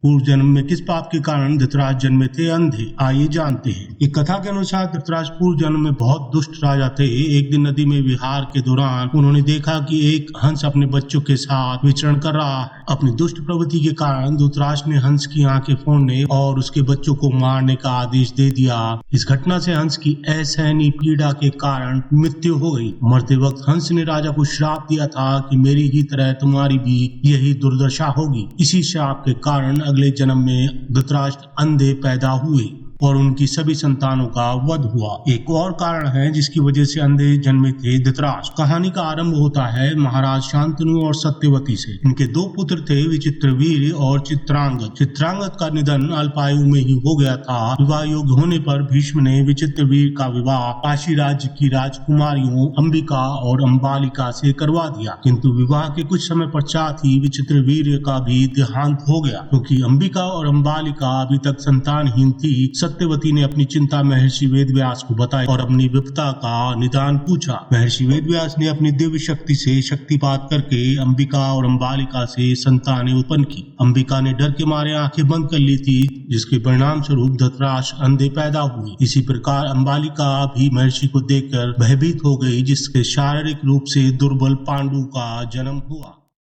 पूर्व जन्म में किस पाप के कारण धृतराष्ट्र जन्मे थे? अंधे। आइए जानते हैं। एक कथा के अनुसार धृतराष्ट्र पूर्व जन्म में बहुत दुष्ट राजा थे। एक दिन नदी में विहार के दौरान उन्होंने देखा कि एक हंस अपने बच्चों के साथ विचरण कर रहा है। अपनी दुष्ट प्रवृत्ति के कारण धृतराष्ट्र ने हंस की आंखें फोड़ने और उसके बच्चों को मारने का आदेश दे दिया। इस घटना से हंस की असहनीय पीड़ा के कारण मृत्यु हो गई। मरते वक्त हंस ने राजा को श्राप दिया था कि मेरी ही तरह तुम्हारी भी यही दुर्दशा होगी। इसी श्राप के कारण अगले जन्म में धृतराष्ट्र अंधे पैदा हुए और उनकी सभी संतानों का वध हुआ। एक और कारण है जिसकी वजह से अंधे जन्मे थे धृतराष्ट्र। कहानी का आरंभ होता है महाराज शांतनु और सत्यवती से। इनके दो पुत्र थे, विचित्रवीर्य और चित्रांगद। चित्रांगद का निधन अल्पायु में ही हो गया था। विवाह योग्य होने पर भीष्म ने विचित्रवीर्य का विवाह काशी राज्य की राजकुमारियों अंबिका और अंबालिका से करवा दिया, किंतु विवाह के कुछ समय पश्चात ही विचित्रवीर्य का भी देहांत हो गया। क्योंकि अंबिका और अंबालिका अभी तक संतानहीन थी, सत्यवती ने अपनी चिंता महर्षि वेदव्यास को बताई और अपनी विपदा का निदान पूछा। महर्षि वेदव्यास ने अपनी दिव्य शक्ति से शक्तिपात करके अंबिका और अंबालिका से संतानें उत्पन्न की। अंबिका ने डर के मारे आंखें बंद कर ली थी, जिसके परिणाम स्वरूप धृतराष्ट्र अंधे पैदा हुए। इसी प्रकार अंबालिका भी महर्षि को देखकर भयभीत हो गई, जिसके शारीरिक रूप से दुर्बल पांडु का जन्म हुआ।